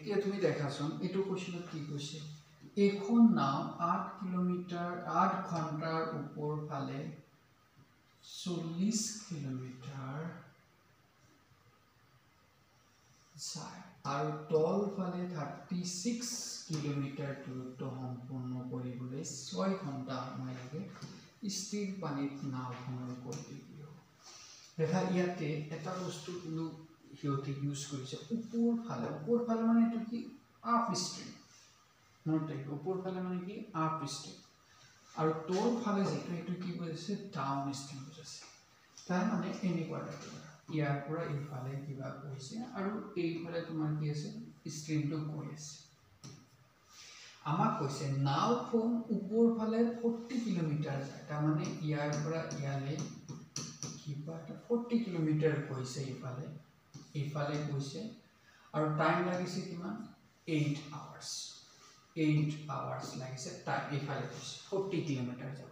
এতিয়া তুমি দেখাচোন এইটো কোৱেশ্চনত কি কৈছে এখন নাও 8 কিলোমিটাৰ 8 ঘণ্টাৰ ওপৰ ফালে 40 কিলোমিটাৰ যায় আৰু তল ফালে 36 কিলোমিটাৰ দূৰত্ব সম্পূৰ্ণ কৰিবলৈ 6 ঘণ্টা সময় লাগে স্থিৰ পানীত নাওখনৰ গতি কি হ'ব দেখা ইয়াতে এটা বস্তু কোনো হিয়তে ইউজ কৰিছে ওপৰ ফালে মানে এটো কি আপ ষ্ট্ৰীম নট ওপৰ ফালে মানে কি আপ ষ্ট্ৰীম আৰু তল ফালে যেটো এটো কি কৈছে ডাউন ষ্ট্ৰীম আছে তাৰ মানে এনেকুৱা টাইপৰ ইয়াৰ পৰা ইফালে কিবা কৈছে আৰু এইফালে তোমাৰ কি আছে ষ্ট্ৰীমটো গৈ আছে আমাক কৈছে নাওখন ওপৰ ফালে 40 কিলোমিটাৰ যায় তাৰ মানে ইয়াৰ পৰা ইয়ালে কিবা 40 কিলোমিটাৰ গৈছে ইফালে গৈছে আৰু টাইম লাগিছে কিমান 8 আৱাৰ্স লাগিছে টাইম ইফালে গৈছে 40 কিলোমিটাৰ যাব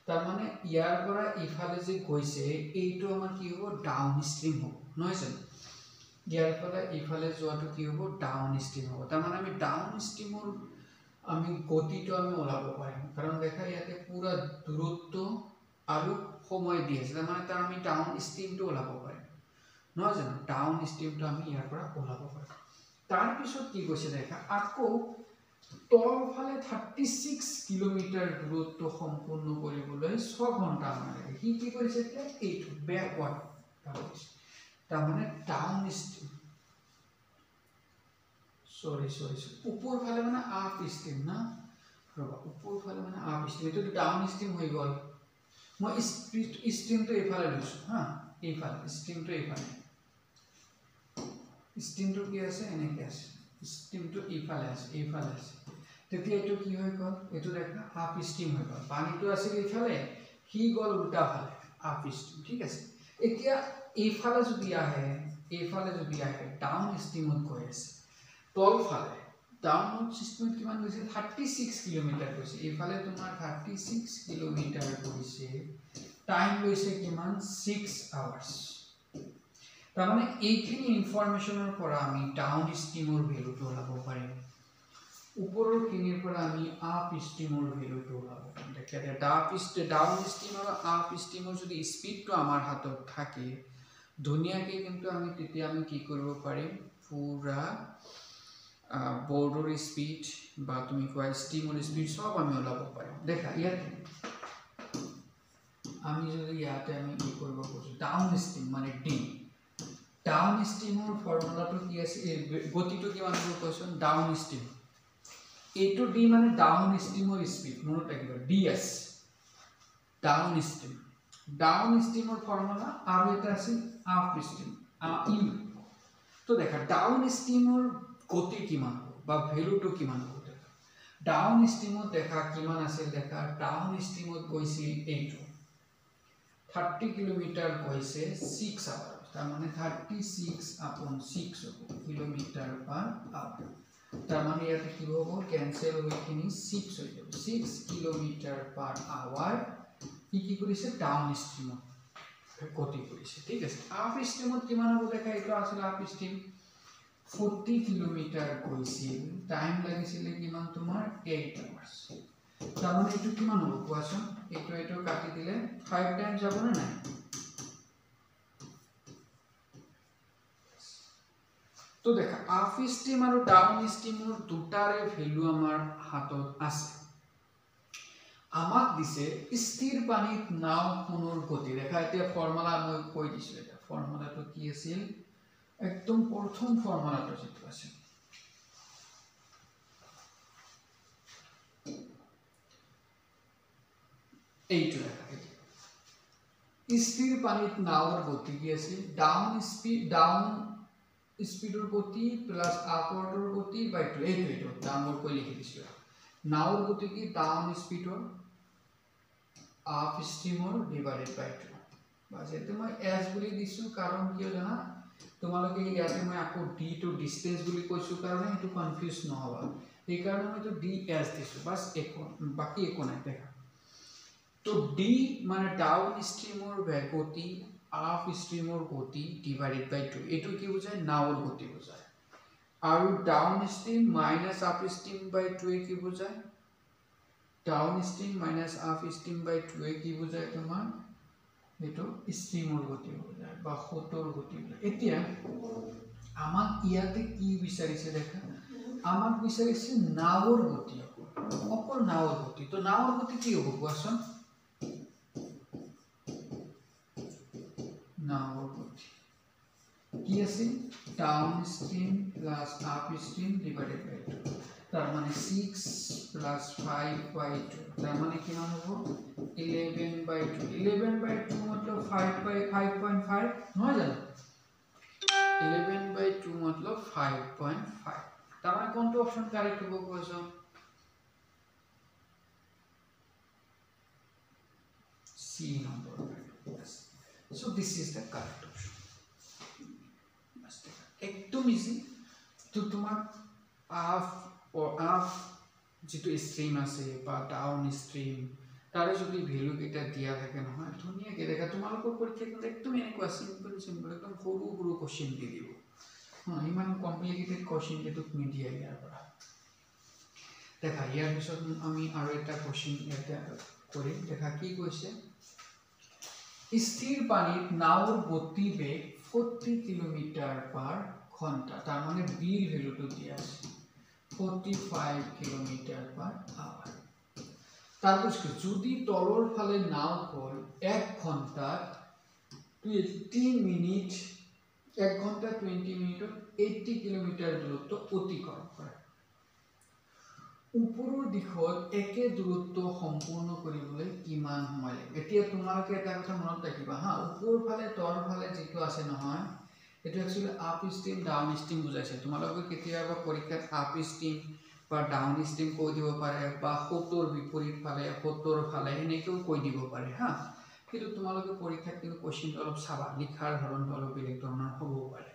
তাৰ মানে ইয়াৰ পৰা ইফালে যে গৈছে এইটো আমাৰ কি হ'ব ডাউন ষ্ট্ৰীম হ'ব নহয় জানো ইয়াৰ পৰা ইফালে যোৱাটো কি হ'ব ডাউন ষ্ট্ৰীম হ'ব তাৰ মানে আমি ডাউন ষ্ট্ৰীমৰ আমি গতিটো আমি ওলাব পাৰিম কাৰণ দেখা ইয়াতে পুৰা দূৰত্ব আৰু সময় দি আছে তাৰ মানে তাৰ আমি ডাউন ষ্ট্ৰীমটো ওলাব পাৰিম নহয় জানো ডাউন ষ্ট্ৰীমটো আমি ইয়াৰ পৰা ওলাব পাৰিম তাৰ পিছত কি কৈছে দেখা আকৌ তল ফালে 36 কিলোমিটাৰ দূৰত্ব সম্পূৰ্ণ কৰিবলৈ 6 ঘণ্টা লাগে কি কি কৰিছে এইটো ব্যাকৱাৰ্ড তাৰ মানে ডাউন ষ্ট্ৰীম সৰি ওপৰ ফালে মানে আপ ষ্ট্ৰীম না ৰবা ওপৰ ফালে মানে আপ ষ্ট্ৰীম এটো ডাউন ষ্ট্ৰীম হৈ গল মই ষ্ট্ৰীমটো এফালে লৈছো হা এফালে ষ্ট্ৰীমটো এফালে ষ্ট্ৰীমটো কি আছে এনেকে আছে ষ্ট্ৰীমটো এফালে আছে তেতিয়া এটো কি হৈ গল এটো দেখা আপ ষ্ট্ৰীম হৈ গল পানীটো আছে এফালে কি গল উল্টা ফালে আপ ষ্ট্ৰীম ঠিক আছে এতিয়া এফালে যদি আহে ডাউন ষ্ট্ৰীমত গৈ আছে তল ফালে ডাউন ষ্ট্ৰীমত কিমান গৈছে 36 কিলোমিটাৰ গৈছে এফালে তোমাৰ 36 কিলোমিটাৰ গৈছে টাইম লৈছে কিমান 6 আৱাৰ্স তাৰ মানে এইখিনি ইনফৰমেশনৰ পৰা আমি ডাউন ষ্ট্ৰীমৰ ভ্যালুটো ওলাব পাৰিম ওপৰৰ খিনিৰ পৰা আমি আপ ষ্ট্ৰীমৰ ভ্যালুটো ওলাব পাৰিম দেখে ডাউন ষ্ট্ৰীম আৰু আপ ষ্ট্ৰীমৰ যদি স্পীডটো আমাৰ হাতত থাকে ধুনিয়াকে কিন্তু আমি তেতিয়া আমি কি কৰিব পাৰিম পুৰা বৰ্ডৰ স্পীড বা তুমি কোৱা ষ্ট্ৰীমৰ স্পীড সব আমি ওলাব পাৰিম দেখা ইয়াতে আমি যদি ইয়াতে আমি কি কৰিব কৈছো ডাউন ষ্ট্ৰীম মানে ডি ডাউন ষ্ট্ৰীমৰ ফৰ্মুলাটো কি আছে গতিটো কিমান হ'ব কৈছো ডাউন ষ্ট্ৰীম এইটো ডি মানে ডাউন ষ্ট্ৰীমৰ স্পীড মনত ৰাখিব ডিএস ডাউন ষ্ট্ৰীমৰ ফৰ্মুলা আৰু এটা আছে আপ ষ্ট্ৰীম ইউ তো দেখা ডাউন ষ্ট্ৰীমৰ গতি কিমান বা ভ্যালুটো কিমান হ'ব দেখা ডাউন ষ্ট্ৰীমত দেখা কিমান আছিল দেখা ডাউন ষ্ট্ৰীমত গৈছিল এইটো 30 কিলোমিটাৰ গৈছে 6 আৱাৰ তাৰ মানে 36/6 হ'ব কিলোমিটাৰ পাৰ আৱাৰ তাৰ মানে ইয়াতে কি হ'ব ক্যান্সেল হৈ কিনি 6 হৈ যাব 6 কিলোমিটাৰ পাৰ আৱাৰ কি কৰিছে ডাউন ষ্ট্ৰীমত গতি কৰিছে ঠিক আছে আপ ষ্ট্ৰীমত কিমান হ'ব দেখা এইটো আছিল আপ ষ্ট্ৰীম 40 কিলোমিটাৰ গৈছিল টাইম লাগিছিল কিমান তোমাৰ 8 আৱাৰ্স তাৰ মানে এইটো কিমান হ'ব কোৱাচোন এইটো কাটি দিলে 5 টাইম যাব না নাই তো দেখা আপ ষ্ট্ৰীম আৰু ডাউন ষ্ট্ৰীমৰ দুটাৰে ভ্যালু আমাৰ হাতত আছে আমাক দিছে স্থিৰ পানীত নাওখনৰ গতি দেখা এতিয়া ফৰ্মুলা মই কৈ দিছো এটা ফৰ্মুলাটো কি আছিল একদম প্ৰথম ফৰ্মুলাটো যেটো আছে এইটো দেখা স্থিৰ পানীত নাওৰ গতি কি আছিল ডাউন স্পীডৰ গতি প্লাস আপৱৰ্ডৰ গতি বাই 2 এইটো ডাউনৱৰ্ড কৈ লিখি দিছো নাওৰ গতি কি ডাউন স্পীডৰ আপ ষ্ট্ৰীমৰ ডিভাইডেড বাই 2 বাস এটো মই এস বুলি দিছো কাৰণ কিয় জানা তোমালোকে ইয়াতে মই আকৌ ডি টু ডিসটেন্স বুলি কৈছো কাৰণে এটো কনফিউজ নহবা এই কাৰণে মই তো ডি এস দিছো বাস বাকি একো নাই দেখা তো ডি মানে ডাউন ষ্ট্ৰীমৰ গতি আপ ষ্ট্ৰীমৰ গতি ডিভাইডেড বাই 2 এটো কি বুজায় নাওৰ গতি বুজায় আৰু downstream minus upstream by 2 কি বুজায় downstream minus upstream by 2 কি বুজায় তোমাৰ এটো ষ্ট্ৰীমৰ গতি বুজায় বা সোঁতৰ গতি বুজায় এতিয়া আমাক ইয়াতে কি বিচাৰিছে দেখা আমাক বিচাৰিছে নাওৰ গতি অকল নাওৰ গতি তো নাওৰ গতি কি হ'ব কোৱাচোন নাওৰ গতি কি আছে downstream plus upstream divided by 2 তার মানে 6 প্লাস 5 বাই 2 তার মানে কিমান হ'ব 11 বাই 2 11 বাই 2 मतलब 5 বাই 5.5 নহয় জানো 11 বাই 2 मतलब 5.5 তার মানে কোনটো অপশন কারেক্ট হ'ব কোৱাচোন C number yes so this is the correct option एकदम इजी तो তোমাক আপ or আপ যেটো স্ট্রিম আছে বা ডাউন স্ট্রিম তারে যদি ভ্যালু কেটা দিয়া থাকে নহয় ধুনিয়া কে দেখা তোমালোকৰ পৰীক্ষা কিন্তু একদম এনেকুৱা সিম্পল একদম সৰু সৰু কোশ্চেন দি দিব ইমান কমপ্লিকেটেড কোশ্চেন কে তোক নিদিয়া ইয়াৰ পৰা দেখা ইয়াৰ পিছত আমি আৰু এটা কোশ্চেন এটা কৰিম দেখা কি কৈছে স্থিৰ পানীত নাওৰ গতিবেগ 40 কিলোমিটার/ঘন্টা তার মানে বীর ভ্যালুটো দিয়া আছে 45 কিলোমিটার/আওয়ার তারপর যদি তলর ফালে নাও কল 1 ঘন্টা 20 মিনিট 1 ঘন্টা 20 মিনিটত 80 কিলোমিটার দূরত্ব অতিক্রম করে উপৰৰ দিশত একে দূৰত্ব সম্পূৰ্ণ কৰিবলৈ কিমান সময় লাগে এতিয়া তোমালোকে এটা কথা মনত ৰাখিবা হা উপৰ ফালে তল ফালে যেটো আছে নহয় এটো actually up stream down stream বুজাইছে তোমালোকে কেতিয়াবা পৰীক্ষাত আপ ষ্ট্ৰীম বা ডাউন ষ্ট্ৰীম কৈ দিব পাৰে বা সোঁতৰ বিপৰীত ফালে এনেকেও কৈ দিব পাৰে হা কিন্তু তোমালোকে পৰীক্ষাত কিন্তু কোশ্চেনটো অলপ চাবা লিখাৰ ধৰণটো অলপ বেলেগ ধৰণৰ হ'ব পাৰে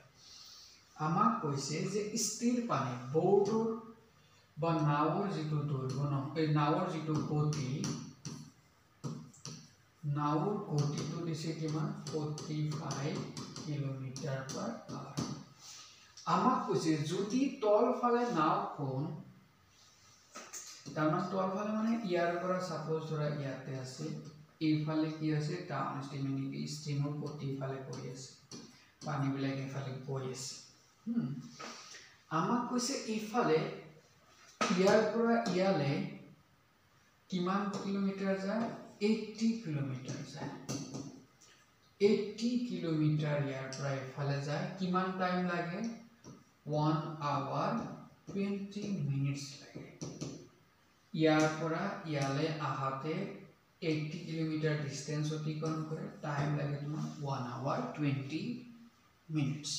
আমাক কৈছে যে স্থিৰ পানী বৰ্ডৰ বা নাওৰ যেটো দৈৰ্ঘ্য ন এই নাওৰ যেটো গতি নাওৰ গতিটো দিছে কিমান 45 কিলোমিটাৰ/আওয়াৰ আমাক কৈছে যদি তল ফালে নাও কোন তাৰমানে তল ফালে মানে ইয়াৰ পৰা সাপোজ ধৰা ইয়াতে আছে এই ফালে কি আছে ডাউন ষ্ট্ৰীম মানে ষ্ট্ৰীমৰ গতি ফালে গৈ আছে পানী বিলাক এই ফালে গৈ আছে আমাক কৈছে এই ফালে ইয়াৰ পৰা ইয়ালে কিমান কিলোমিটাৰ যায় 80 কিলোমিটাৰ যায় 80 কিলোমিটাৰ ইয়াৰ পৰা ইফালে যায় কিমান টাইম লাগে 1 আৱাৰ 20 মিনিটস লাগে ইয়াৰ পৰা ইয়ালে আহাতে 80 কিলোমিটাৰ ডিসটেন্স অতিক্ৰম কৰে টাইম লাগে তোমাৰ 1 আৱাৰ 20 মিনিটস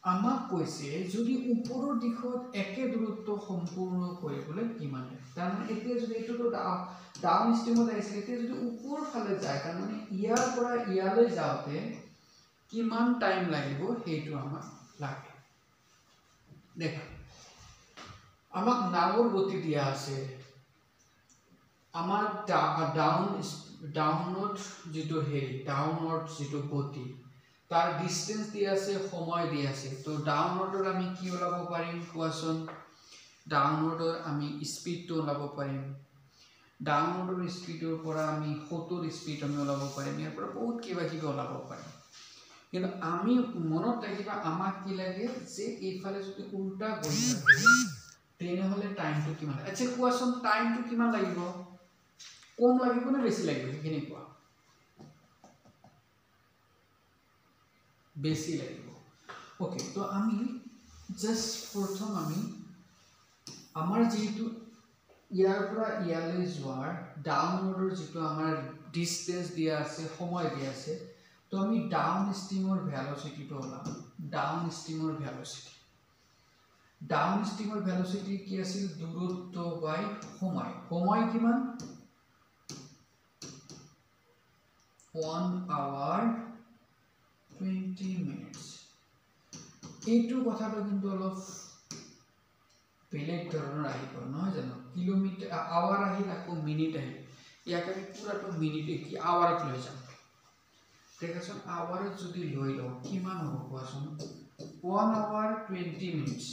আমাক কৈছে যদি উপৰৰ দিশত একে দূৰত্ব সম্পূৰ্ণ কৰিবলৈ কিমান লাগে তাৰ মানে এতিয়া যদি এটো ডাউন ষ্ট্ৰীমত আহিছে এতিয়া যদি উপৰ ফালে যায় তাৰ মানে ইয়াৰ পৰা ইয়ালৈ যাওতে কিমান টাইম লাগিব হেতু আমাক লাগে দেখা আমাক নাওৰ গতি দিয়া আছে আমাৰ ডাউনত যেটো হেৰি ডাউনত যেটো গতি তাৰ ডিসটেন্স দিয়া আছে সময় দিয়া আছে তো ডাউনওয়াৰ্ডৰ আমি কি ওলাব পাৰিম কোৱাচোন ডাউনওয়াৰ্ডৰ আমি স্পিডটো ওলাব পাৰিম ডাউনওয়াৰ্ডৰ স্পিডৰ পৰা আমি 70 স্পিড আমি ওলাব পাৰিম ইয়াৰ পৰা বহুত কিবা কিবি ওলাব পাৰিম কিন্তু আমি মনত ৰাখিবা আমাক কি লাগে যে এইফালে যদি উল্টা গৈ থাকে তেনেহলে টাইমটো কিমান আচ্ছা কোৱাচোন টাইমটো কিমান লাগিব কম লাগিব না বেছি লাগিব কিনে কোৱা বেশি লাগিব ওকে তো আমি জাস্ট প্ৰথম আমি আমাৰ যেহেতু ইয়াৰ পৰা ইয়ালৈ যোৱাৰ ডাউনওয়াৰ্ডৰ যেটো আমাৰ ডিসটেন্স দিয়া আছে সময় দিয়া আছে তো আমি ডাউন ষ্ট্ৰীমৰ ভেলোসিটিটো ওলাম ডাউন ষ্ট্ৰীমৰ ভেলোসিটি কি আছিল দূৰত্ব বাই সময় কিমান 1 আৱাৰ 20 minutes এইটো কথাটো কিন্তু অলপ বেলেগ ধৰণৰ আহিব নহয় জানো কিলোমিটাৰ আৱাৰ আহিল আকৌ মিনিট আহিল ইয়াক আমি পুৰাটো মিনিটে কি আৱাৰত লৈ যাম দেখাচোন আৱাৰত যদি লৈ লওঁ কিমান হ'ব কোৱাচোন 1 hour 20 minutes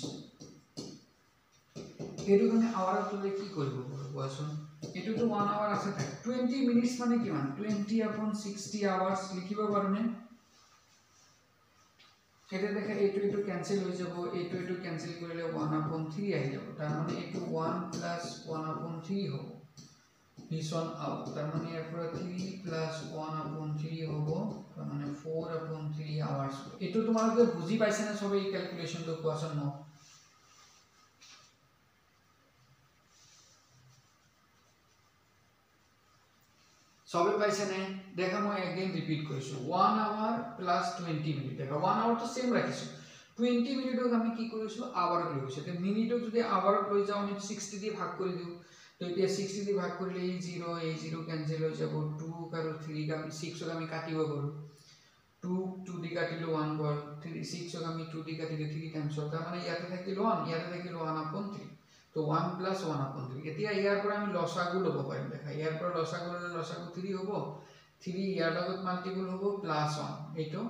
এটো মানে আওয়াৰ তুলে কি কৰব কোৱাচোন এটো তো 1 hour আছে থাকে 20 minutes মানে কিমান 20/60 hours লিখিব পারনে এটা দেখে এটো ক্যান্সেল হৈ যাব এটো ক্যান্সেল কৰিলে 1/3 আহি যাব তাৰ মানে এটো 1 + 1/3 হ'ব ভীষণ আউট তাৰ মানে ইয়াৰ পৰা 3 + 1/3 হ'ব তাৰ মানে 4/3 আৱাৰ্স এটো তোমালোকে বুজি পাইছা না সবে এই ক্যালকুলেশনটো কোৱাচোন ন সবে পাইছে না দেখা মই अगेन ৰিপিট কৰিছো 1 hour + 20 মিনিট দেখা 1 hour তো সেম ৰাখিছো 20 মিনিটক আমি কি কৰিছো আৱাৰ লৈ গৈছে তে মিনিটক যদি আৱাৰত লৈ যাও আমি 60 দি ভাগ কৰি দিও তো এতিয়া 60 দি ভাগ কৰিলে এই 0 ক্যান্সেল হৈ যাব 2 আৰু 3 ক আমি 6 ক আমি কাটিব পাৰো 2 দি কাটিলো 1 গল 3 6 ক আমি 2 দি কাটিলে 3 টাইমছ তাৰ মানে ইয়াতে থাকিল 1 ইয়াতে থাকিল 1/3 তো 1 + 1/3 এতিয়া ইয়াৰ পৰা আমি লসাগু লব পাৰিম দেখা ইয়াৰ পৰা লসাগু ললে লসাগু 3 হ'ব 3 ইয়াৰ লগত মাল্টিপল হ'ব +1 এটো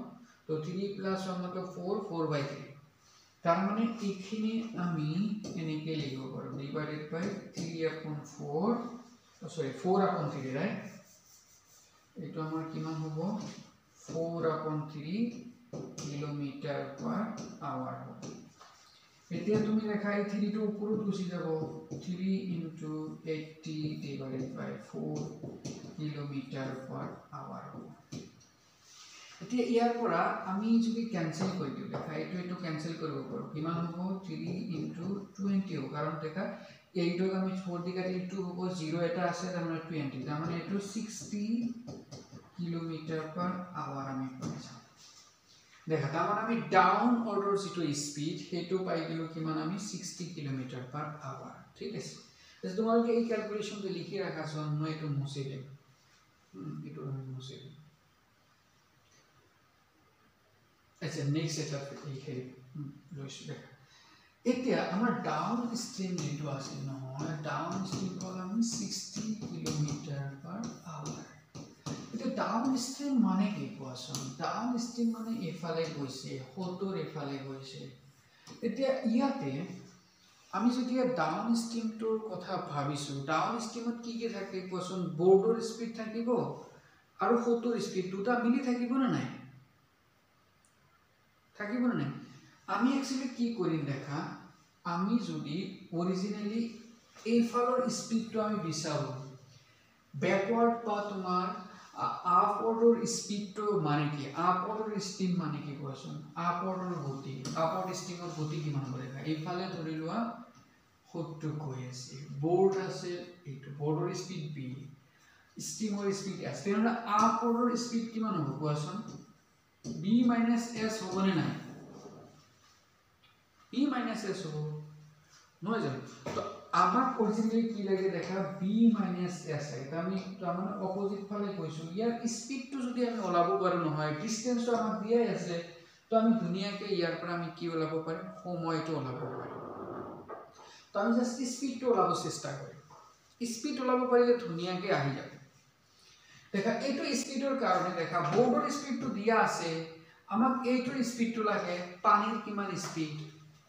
তো 3 + 1 मतलब 4/3 তার মানে এখানে আমি এনেকে লিখব পারো ডিভাইডেড বাই 3/4 সরি 4/3 রাইট এটা আমার কিমান হবে 4/3 কিলোমিটার/আওয়ার হবে এতিয়া তুমি লেখা এই 3 টো উপৰত গুছি যাব 3 * 80 ডিভাইডেড বাই 4 কিলোমিটাৰ/আওয়াৰ হবে এতিয়া ইয়াৰ পৰা আমি যদি ক্যান্সেল কৰি দিও দেখা এটো ক্যান্সেল কৰিব পাৰো কিমান হ'ব 3 * 20 হ'ব কাৰণ দেখা এইটোক আমি 4 দি কাটি 2 হ'ব 0 এটা আছে তাৰ মানে 20 তাৰ মানে এটো 60 কিলোমিটাৰ/আওয়াৰ আমি পাইছো দেখা তাৰ মানে আমি ডাউন অৰ্ডাৰ যেটো স্পিড হেটো পাই গলো কিমান আমি 60 কিলোমিটাৰ/আওয়াৰ ঠিক আছে তেজ তোমালোকে এই ক্যালকুলেশনটো লিখি ৰাখাছন মই এটো মুছি দিম এটো আমি মুছি দিম আচ্ছা নেক্সট এটা লিখে লৈছো দেখা এতিয়া আমাৰ ডাউন স্ট্ৰীম যেটো আছে নহয় ডাউন স্ট্ৰীম হল আমি 60 কিলোমিটাৰ/আওয়াৰ এটা ডাউন স্ট্ৰীম মানে কি কোৱাচোন ডাউন স্ট্ৰীম মানে এফালে গৈছে হতৰ এফালে গৈছে এতিয়া ইয়াতে আমি যদি ডাউন স্ট্ৰীমটোৰ কথা ভাবিছো ডাউন স্ট্ৰীমত কি কি থাকে কোৱাচোন বোৰ্ডৰ স্পিড থাকিব আৰু হতৰ স্পিড দুটা মিলি থাকিব না নাই থাকিব না নাই আমি एक्चुअली কি কৰিম দেখা আমি যদি অৰিজিনালি এই ফালৰ স্পিডটো আমি বিচাৰো ব্যাকওয়াৰ্ড বা তোমাৰ আপওয়াৰ্ডৰ স্পিডটো মানে কি আপওয়াৰ্ডৰ স্পিড মানে কি কোৱাচোন আপওয়াৰ্ডৰ গতি আপওয়াৰ্ড স্ট্ৰীমৰ গতি কিমান হ'ব দেখা এইফালে ধৰি লোৱা 70 গৈ আছে বোৰ্ড আছে এইটো বোৰ্ডৰ স্পিড b স্ট্ৰীমৰ স্পিড s তেনে আপওয়াৰ্ডৰ স্পিড কিমান হ'ব কোৱাচোন b - s হ'বনে নাই b - s হ'ব নহয় জানো তো আমাক অৰিজিনালি কি লাগে দেখা b - s লাগে আমি মানে অপোজিট ফালে কৈছো ইয়াৰ স্পিডটো যদি আমি ওলাব পাৰো নহয় ডিসটেন্সটো আমাক দিয়াই আছে তো আমি দুনিয়াকে ইয়াৰ পৰা আমি কি ওলাব পাৰিম সময়টো ওলাব পাৰিম তো আমি জাস্ট স্পিডটো ওলাব চেষ্টা কৰিম স্পিড ওলাব পাৰিলে দুনিয়াকে আহি যাব দেখা এইটো স্পিডৰ কাৰণে দেখা বোৰ্ডৰ স্পিডটো দিয়া আছে আমাক এইটো স্পিডটো লাগে পানীৰ কিমান স্পিড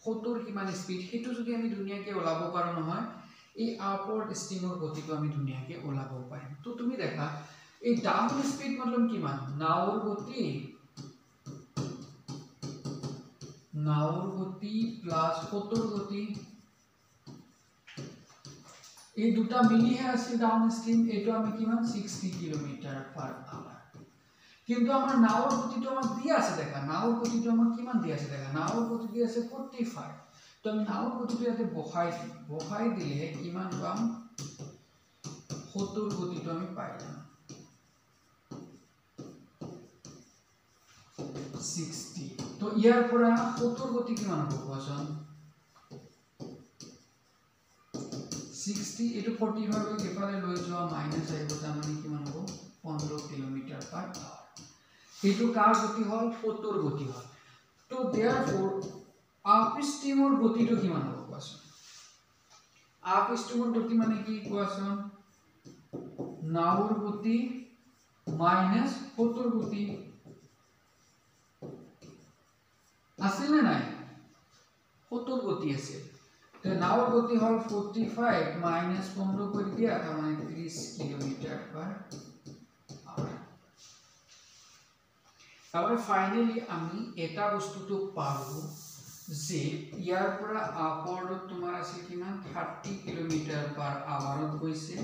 হতৰ কিমান স্পিড হেতু যদি আমি দুনিয়াকে ওলাব পাৰো নহয় এই আপওয়াৰ্ড স্ট্ৰীমৰ গতিটো আমি দুনিয়াকে ওলাব পাৰিম তো তুমি দেখা এই ডাউন স্পিড मतलब কিমান নাওৰ গতি প্লাস হতৰ গতি এই দুটা মিলিহে আছে ডাউন স্ট্ৰীম এটো আমি কিমান 60 কিলোমিটাৰ/আওয়াৰ কিন্তু আমাৰ নাওৰ গতিটো আমাক দিয়া আছে দেখা নাওৰ গতিটো আমাক কিমান দিয়া আছে দেখা নাওৰ গতি দিয়া আছে 45 তো আমি নাওৰ গতিটো ইয়াতে বহাই দিলে কিমান পাম হতৰ গতিটো আমি পাই যাম 60 তো ইয়াৰ পৰা হতৰ গতি কিমান হ'ব কোৱাচোন 60 এটো 45 এফালে লৈ যোৱা মাইনাস আহিব তাৰ মানে কিমান হ'ব 15 কিলোমিটাৰ/আওয়াৰ এটো কাৰ গতি হল হতৰ গতি হল তো देयरफॉर আপ স্ট্ৰীমৰ গতিটো কিমান হ'ব কোৱাচোন আপ স্ট্ৰীমৰ গতি মানে কি কোৱাচোন নাওৰ গতি মাইনাস হতৰ গতি আছিল নে নাই 70 গতি আছে তো নাওৰ গতি হল 45 মাইনাস 15 কৰি দিয়া তাৰ মানে 30 কিলোমিটাৰ পাৰ আওয়াৰ তাহলে ফাইনালি আমি এটা বস্তুটো পাবো যে ইয়াৰ পৰা আপৱৰ্ডত তোমাৰ আছে কিমান 30 কিলোমিটাৰ পাৰ আওয়াৰত গৈছে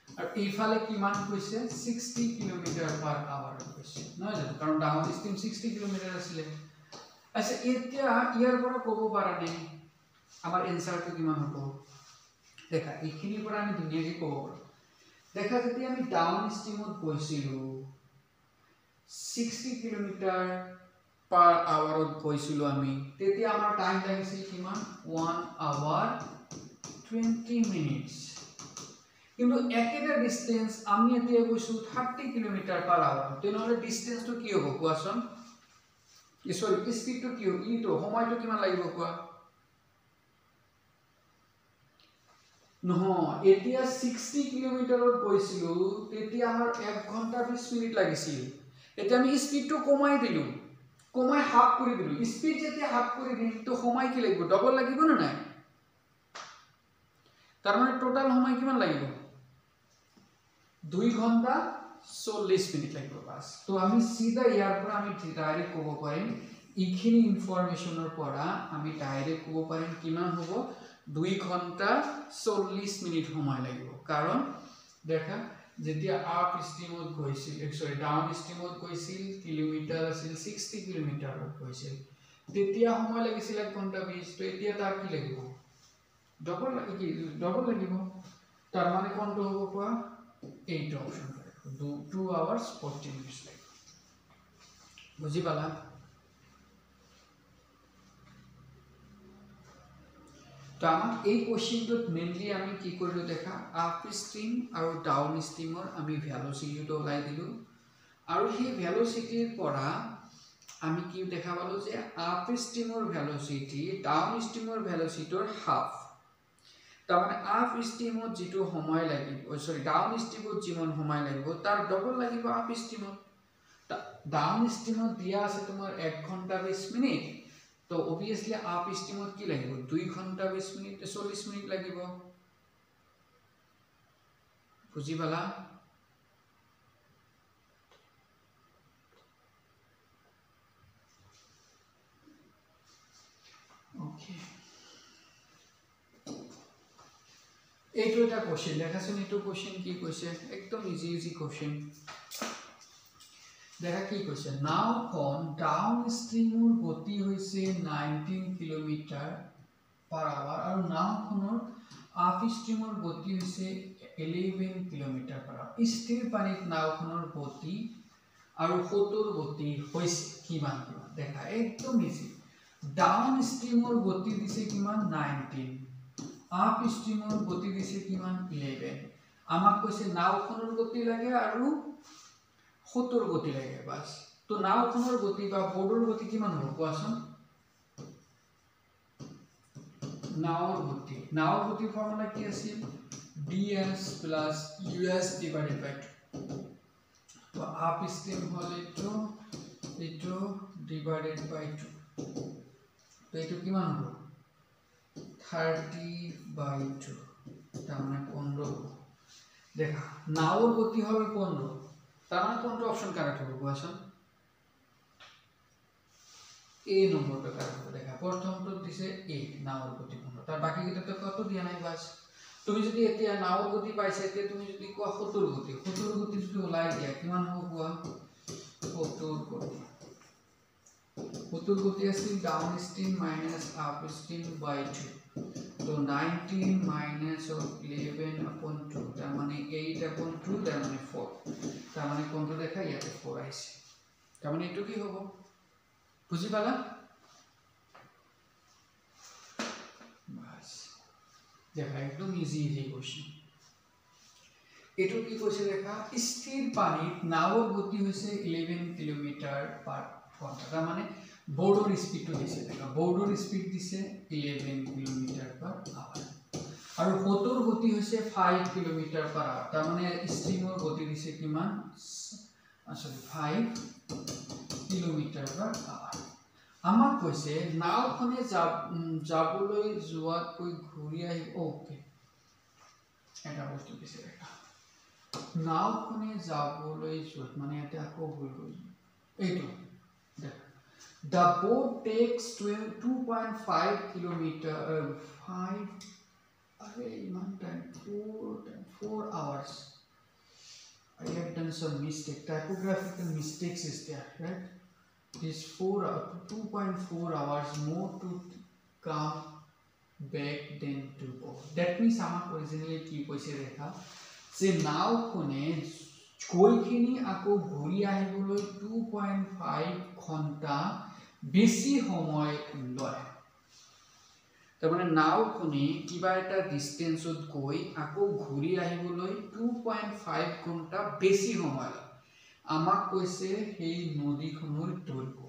আৰু এইফালে কিমান কৈছে 60 কিলোমিটাৰ পাৰ আওয়াৰত গৈছে নহয় জানো কাৰণ ডাউন ষ্ট্ৰীম 60 কিলোমিটাৰ আছিল আচ্ছা এতিয়া ইয়াৰ পৰা ক'ব পাৰা নে আমাৰ এনসাৰটো কিমান হ'ব দেখা এইখিনিৰ পৰা আমি ধুনীয়াকৈ ক'ব পাৰো দেখা যেতিয়া আমি ডাউন ষ্ট্ৰীমত গৈছিলো 60 কিলোমিটাৰ পাৰ আওয়াৰত গৈছিলো আমি তেতিয়া আমাৰ টাইম লাগিছিল কিমান 1 আওয়ার 20 মিনিটস কিন্তু একেটা ডিসটেন্স আমি এতিয়া গৈছো 30 কিলোমিটার পার আওয়ার তেনেহলে ডিসটেন্সটো কি হ'ব কোৱাচোন সৰি স্পিডটো কি হ'ব ইটো সময়টো কিমান লাগিব কোৱা নহয় এতিয়া 60 কিলোমিটাৰত গৈছিলো তেতিয়া আমাৰ 1 ঘন্টা 20 মিনিট লাগিছিল এতিয়া আমি স্পিডটো কমাই দিলু কমাই হাফ কৰি দিলু স্পিড যেতিয়া হাফ কৰি দিম তো সময় কি লাগিব ডবল লাগিব না নাই তাৰ মানে টোটাল সময় কিমান লাগিব 2 ঘন্টা 40 মিনিট লাগিব বাস তো আমি সিধা ইয়াৰ পৰা আমি ডাইৰেক্ট ক'ব পাৰিম ইখিনি ইনফৰমেশনৰ পৰা আমি ডাইৰেক্ট ক'ব পাৰিম কিমান হ'ব 2 ঘন্টা 40 মিনিট সময় লাগিব কাৰণ দেখা যেতিয়া আপ ষ্ট্ৰীমত গৈছিল সৰি ডাউন ষ্ট্ৰীমত গৈছিল কিলোমিটাৰ আছিল 60 কিলোমিটাৰত গৈছিল তেতিয়া সময় লাগিছিল 1 ঘন্টা 20 তো এতিয়া তাৰ কি লাগিব ডবল লাগিব তাৰ মানে কোনটো হ'ব কোৱা এইটো অপচন 2 hours 40 minutes লাগিব বুজি পালা তো আমাক এই কোশ্চেনটোত মেইনলি আমি কি কৰিলো দেখা আপ ষ্ট্ৰীম আৰু ডাউন ষ্ট্ৰীমৰ আমি ভেলোচিটিটো ওলাই দিলো আৰু সেই ভেলোচিটিৰ পৰা আমি কি দেখা পালো যে আপ ষ্ট্ৰীমৰ ভেলোচিটি ডাউন ষ্ট্ৰীমৰ ভেলোচিটিৰ হাফ তাৰ মানে আপ ষ্ট্ৰীমত যেটো সময় লাগিব সৰি ডাউন ষ্ট্ৰীমত যিমান সময় লাগিব তাৰ ডবল লাগিব আপ ষ্ট্ৰীমত ডাউন ষ্ট্ৰীমত দিয়া আছে তোমাৰ 1 ঘন্টা 20 মিনিট তো obviously আপ ষ্ট্ৰীমত কি লাগিব 2 ঘন্টা 20 মিনিট 40 মিনিট লাগিব বুজি পালা ওকে এইটো এটা কোশ্চেন দেখাছোন এইটো কোশ্চেন কি কৈছে একদম ইজি কোশ্চেন দেখা কি কৈছে নাওখন ডাউন ষ্ট্ৰীমৰ গতি হৈছে 19 কিলোমিটাৰ পাৰ আৱাৰ আৰু নাওখনৰ আপ ষ্ট্ৰীমৰ গতি হৈছে 11 কিলোমিটাৰ পাৰ আৱাৰ স্থিৰ পানীত নাওখনৰ গতি আৰু হতৰ গতি হৈছে কিমান কিমান দেখা একদম ইজি ডাউন ষ্ট্ৰীমৰ গতি দিছে কিমান 19 আপ ষ্ট্ৰীমৰ গতি দিছে কিমান 11 আমাক কৈছে নাওখনৰ গতি লাগে আৰু হতৰ গতি লাগে বাস তো নাওখনৰ গতি বা বোৰ্ডৰ গতি কিমান হ'ব কোৱাচোন নাওৰ গতি ফৰ্মুলা কি আছিল ds plus us divided by 2 তো আপ ষ্ট্ৰীম হলে এটো divided by 2 তো এটো কিমান হ'ব 30/2 তার মানে 15 দেখা নাওর গতি হবে 15 তার মানে কোনটা অপশন কারেক্ট হবে কোয়াশন এ নম্বরটা কারেক্ট হবে দেখা প্রথমটো দিছে এ নাওর গতি 15 তার বাকি কিটাতে কত দিয়া নাই বাস তুমি যদি এতিয়া নাওর গতি পাইছে এতিয়া তুমি যদি কোয়া হতৰ গতি যদি ওলাই দিয়া কিমান হ'ব কোৱা হতৰ গতি আছিল downstream minus upstream by 2 तो 19 minus of 11 upon 2 তার মানে 8 upon 2 তার মানে 4 তার মানে কোনটা দেখা ইয়াতে 4 আইছে তার মানে এটো কি হবে বুঝি পালা বাস দেখা একদম ইজি কোশ্চেন এটো কি কইছে দেখা স্থির পানীত নাওৰ গতি হৈছে 11 কিলোমিটাৰ পাৰ ঘন্টা তাৰ মানে বোৰ্ডৰ স্পিডটো দিছে দেখা বোৰ্ডৰ স্পিড দিছে 11 কিলোমিটাৰ পাৰ আওয়াৰ আৰু হতৰ গতি হৈছে 5 কিলোমিটাৰ পাৰ আওয়াৰ তাৰ মানে ষ্ট্ৰীমৰ গতি দিছে কিমান আসলে 5 কিলোমিটাৰ পাৰ আওয়াৰ আমাক কৈছে নাওখনে যাবলৈ যোৱাতকৈ ঘূৰি আহি ওকে এটা বস্তু দিছে দেখা নাওখনে যাবলৈ যোৱাত মানে এটা আকৌ ভুল কৰিছো এইটো দেখ the boat takes 2.5 kilometer 5 4 hours. I have done some mistake. Typographical mistakes is there, right? This 2.4 hours more to come back than to go. That means amak originally ki koise rekha je now khone koikhini ako ghuri ahiboloi 2.5 ঘন্টা বেছি সময় লয় তাৰমানে নাও খনি কিবা এটা ডিসটেন্সত গৈ আকৌ ঘূৰি আহিবলৈ 2.5 ঘন্টা বেছি সময় লয় আমাক কৈছে সেই নদীখনৰ দৈৰ্ঘ্য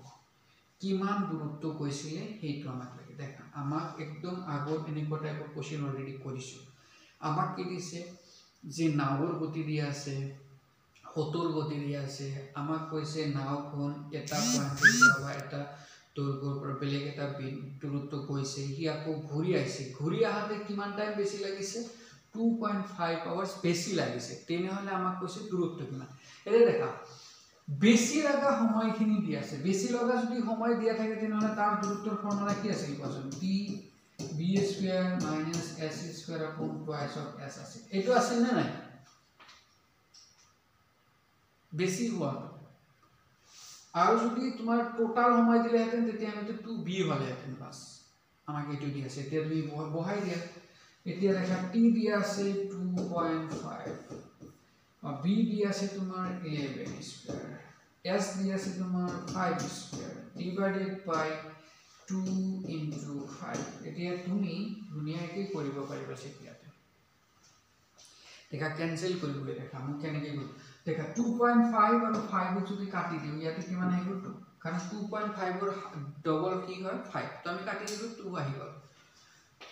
কিমান দূৰত্ব কৈছিলে সেইটো আমাক লাগে দেখা আমাক একদম আগত এনেকুৱা টাইপৰ কোশ্চেন অলৰেডি কৰিছো আমাক কি দিছে যে নাওৰ গতি দিয়া আছে হতৰ গতি দিয়া আছে আমাক কৈছে নাওখন এটা পয়েন্টৰ পৰা এটা দৈৰ্ঘ্যৰ পৰা বেলেগ এটা দূৰত্ব কৈছে হি আকৌ ঘূৰি আহিছে ঘূৰি আহাতে কিমান টাইম বেছি লাগিছে 2.5 আৱাৰ্স বেছি লাগিছে তেনেহলে আমাক কৈছে দূৰত্ব কিমান এৰে দেখা বেছি লাগা সময়খিনি দিয়া আছে বেছি লগা যদি সময় দিয়া থাকে তেনেহলে তাৰ দূৰত্বৰ ফৰ্মুলা কি আছে কোৱাচোন t b square - s square upon twice of s আছে এটো আছে না নাই বেছি হোৱা আৰু যদি তোমাৰ টোটাল সময় দিলে হেতেন তেতিয়া আমি তো 2b হলে হেতেন বাস আমাক এটো দি আছে এতিয়া তুমি বহাই দিয়া এতিয়া দেখা t দিয়া আছে 2.5 और b दिया से तुम्हार 11 स्क्वायर s दिया से तुम्हार 5 स्क्वायर डिवाइडेड बाय 2 into 5 এতিয়া তুমি দুনিয়াকে কৰিব পাৰিবা সেতিয়াতে দেখা ক্যান্সেল কৰিবলৈ দেখা মই কেনেকৈ কৰো দেখা 2.5 আৰু 5 যদি কাটি দিও ইয়াতে কিমান আহিব 2 কাৰণ 2.5 ৰ ডবল কি হয় 5 তো আমি কাটি দিলো 2 আহি গল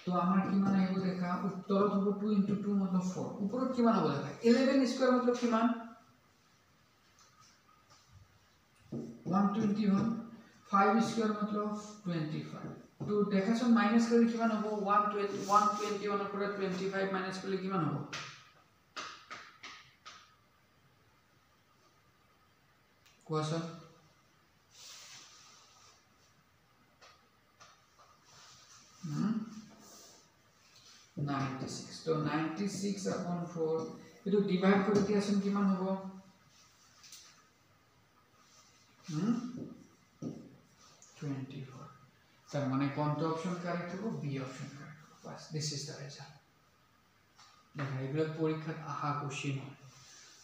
তো আমার কিমান আহিব দেখা উত্তৰত হ'ব 2 into 2 मतलब 4 উপৰত কিমান হ'ব দেখা 11 স্কয়ার मतलब কিমান 121 5 স্কয়ার मतलब 25 তো দেখাছো মাইনাস কৰিলে কিমান হ'ব 121 ৰ পৰা 25 মাইনাস কৰিলে কিমান হ'ব কোৱাচোন 96 तो 96 upon 4 এটো ডিভাইড কৰি দিয়াছোন কিমান হ'ব 24 তার মানে কোনটা অপশন কারেক্ট হবে বি অপশন কারেক্ট হবে বাস দিস ইজ দ্য রেজাল্ট দেখা এগুলা পরীক্ষাত আহা কোশ্চেন হয়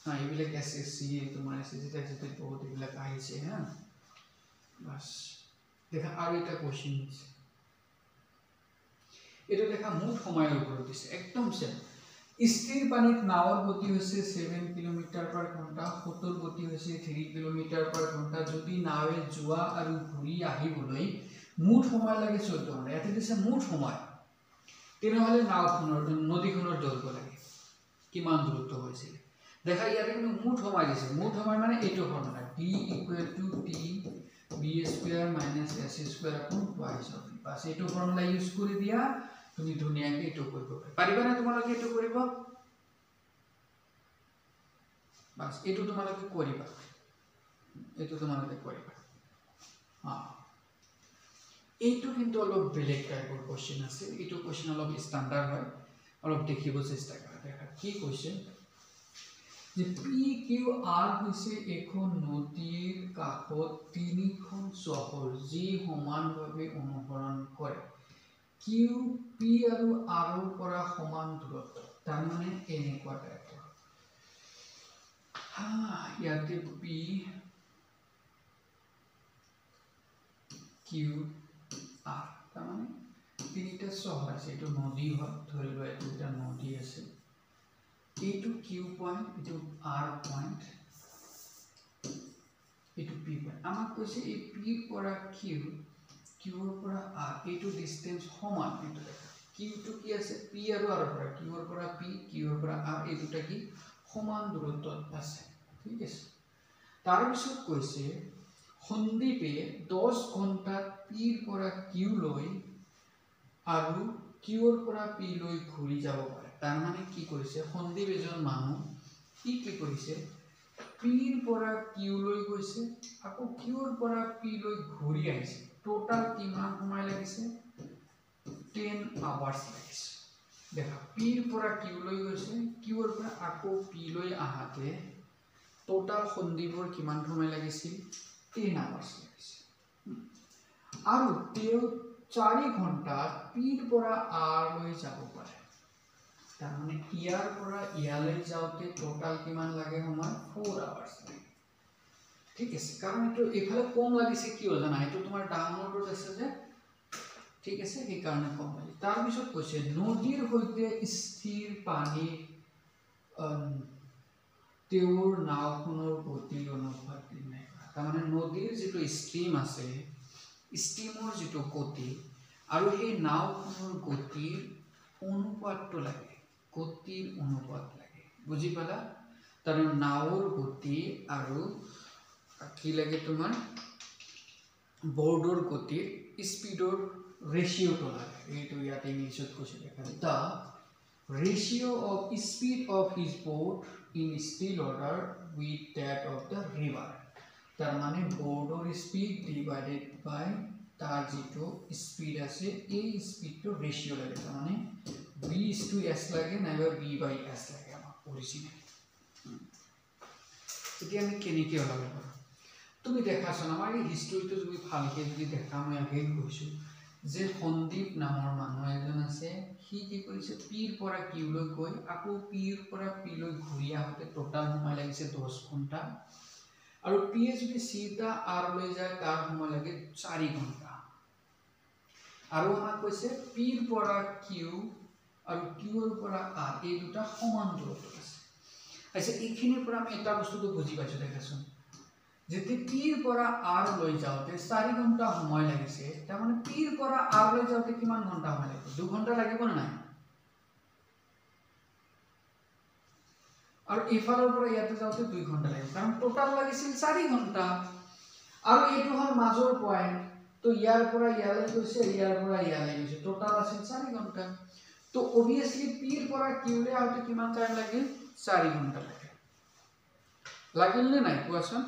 হ্যাঁ এগুলা এসএসসি তোমার এসএসসি টেস্টে বহুত এগুলা আইছে হ্যাঁ বাস দেখা আর এটা কোশ্চেন আছে এটা দেখা মুঠ সময়ের উপর দিছে একদম সেম স্থির পানিত নাওর গতি হইছে 7 কিলোমিটার পার ঘন্টা হতৰ গতি হইছে 3 কিলোমিটাৰ পাৰ ঘন্টা যদি নাওয়ে জুয়া আৰু ঘুৰি আহিবলৈ মুঠ সময় লাগে 14 ঘন্টা এতে দিছে মুঠ সময় তেনেহলে নাওখনৰ নদীখনৰ দৈৰ্ঘ্য লাগে কিমান দূৰত্ব হৈছিল দেখা ইয়াতে কিন্তু মুঠ সময় দিছে মুঠ সময় মানে এইটো formula d = t b square - s square upon twice of b বাস এইটো ফৰ্মুলা ইউজ কৰি দিয়া তুমি দুনিয়াকে এটো কৰিব পাৰিবা না তোমালোকে এটো কৰিব বাস এটো তোমালোকে কৰিবা এটো তোমালোকে কৰিবা এইটো কিন্তু অলপ বেলেগ টাইপৰ কোশ্চেন আছে এটো কোশ্চেন অলপ স্ট্যান্ডাৰ্ড হয় অলপ দেখিব চেষ্টা কৰা দেখা কি কোশ্চেন যে পি কিউ আৰ হৈছে এখন নদীৰ কাষত তিনিখন চহৰ যি সমানভাৱে অনুসৰণ কৰে কিউ পি আৰু আৰৰ পৰা সমান দূৰত্ব তাৰ মানে এনেকুৱা টাইপৰ ইয়াতে পি কিউ আৰ তাৰ মানে তিনিটা চহৰ আছে এটো নদী হয় ধৰি লোৱা এটা নদী আছে এইটো কিউ পয়েন্ট এটো আৰ পয়েন্ট এটো পি পয়েন্ট আমাক কৈছে এই পি পৰা কিউ কিউৰ পৰা আৰ এইটো ডিসটেন্স সমান এটো দেখা কিউটো কি আছে পি আৰু আৰৰ পৰা কিউৰ পৰা পি কিউৰ পৰা আৰ এই দুটা কি সমান দূৰত্বত আছে ঠিক আছে তাৰ পিছত কৈছে সন্দীপে 10 ঘণ্টাত পিৰ পৰা কিউ লৈ আৰু কিউৰ পৰা পি লৈ ঘূৰি যাব পাৰে। তাৰ মানে কি কৰিছে, সন্দীপ এজন মানুহ, কি কৰিছে, পিৰ পৰা কিউ লৈ গৈছে, আকৌ কিউৰ পৰা পি লৈ ঘূৰি আহিছে। টোটাল কিমান সময় লাগিছে? 10 আৱাৰ্স লাগিছে। দেখা, পিৰ পৰা কিউ লৈ গৈছে, কিউৰ পৰা আকৌ পি লৈ আহাতে টোটাল সন্দীপৰ কিমান সময় লাগিছিল? 10 আৱাৰ্স লাগিছে। আৰু তেওঁ 4 ঘণ্টাত পিৰ পৰা আৰ লৈ যাব পাৰে। তাৰ মানে ইয়াৰ পৰা ইয়ালৈ যাওঁতে টোটাল কিমান লাগে সময়? 4 আৱাৰ্স লাগে। ঠিক আছে, কাৰণ এইটো এইফালে কম লাগিছে কিয় জানা, এইটো তোমাৰ ডাউনলোডত আছে যে, ঠিক আছে, সেই কাৰণে কম লাগে। তাৰ পিছত কৈছে নদীৰ সৈতে স্থিৰ পানী তেওঁৰ নাওখনৰ গতিৰ অনুপাত নিৰ্ণয় কৰা। তাৰমানে নদীৰ যিটো ষ্ট্ৰীম আছে, ষ্ট্ৰীমৰ যিটো গতি আৰু সেই নাওখনৰ গতিৰ অনুপাতটো লাগে, গতিৰ অনুপাত লাগে। বুজি পালা? তাৰমানে নাওৰ গতি আৰু কি লাগে তোমাৰ বৰ্ডৰ গতিৰ স্পীডৰ ৰেচিঅ'টো লাগে। এইটো ইয়াত ইংলিছত কৈছে দেখা, the ratio of speed of his boat in still order with that of the river। তাৰ মানে বৰ্ডৰ স্পীড ডিভাইডেড বাই তাৰ যিটো স্পীড আছে, এই স্পীডটো ৰেচিঅ' লাগে। তাৰ মানে v/s লাগে নাইবা v/s লাগে আমাক অৰিজিনেল। এতিয়া আমি কেনেকৈ ওলাব পাৰোঁ? তুমি দেখাচোন, আমাৰ এই হিষ্ট্ৰীটো যদি ভালকৈ যদি দেখা, মই আগেই কৈছোঁ যে সন্দীপ নামৰ মানুহ এজন আছে, সি কি কৰিছে, পিৰ পৰা কিউলৈ গৈ আকৌ পিৰ পৰা পিলৈ ঘূৰি আহোঁতে টোটাল সময় লাগিছে 10 ঘণ্টা। আৰু পিয়ে যদি চিধা আৰ লৈ যায় তাৰ সময় লাগে 4 ঘণ্টা। আৰু আমাক কৈছে পিৰ পৰা কিউ আৰু কিউৰ পৰা আৰ এই দুটা সমান দূৰত্বত আছে। আচ্ছা, এইখিনিৰ পৰা আমি এটা বস্তুটো বুজি পাইছোঁ, দেখাচোন, যেতিয়া পিৰ পৰা আৰ লৈ যাওঁতে 4 ঘণ্টা সময় লাগিছে, তাৰমানে পিৰ পৰা আৰ লৈ যাওঁতে কিমান ঘণ্টা সময় লাগিব? 2 ঘণ্টা লাগিব নে নাই? আৰু ইফালৰ পৰা ইয়াতে যাওঁতে 2 ঘণ্টা লাগিব, কাৰণ টোটাল লাগিছিল 4 ঘণ্টা। আৰু এইটো হ'ল মাজৰ পইণ্ট, তো ইয়াৰ পৰা ইয়ালৈ গৈছে, ইয়াৰ পৰা ইয়ালৈ গৈছে, টোটাল আছিল 4 ঘণ্টা। তো অবভিয়াছলি পিৰ পৰা কিউলৈ আহোঁতে কিমান টাইম লাগিল? 4 ঘণ্টা লাগে। লাগিল নে নাই কোৱাচোন?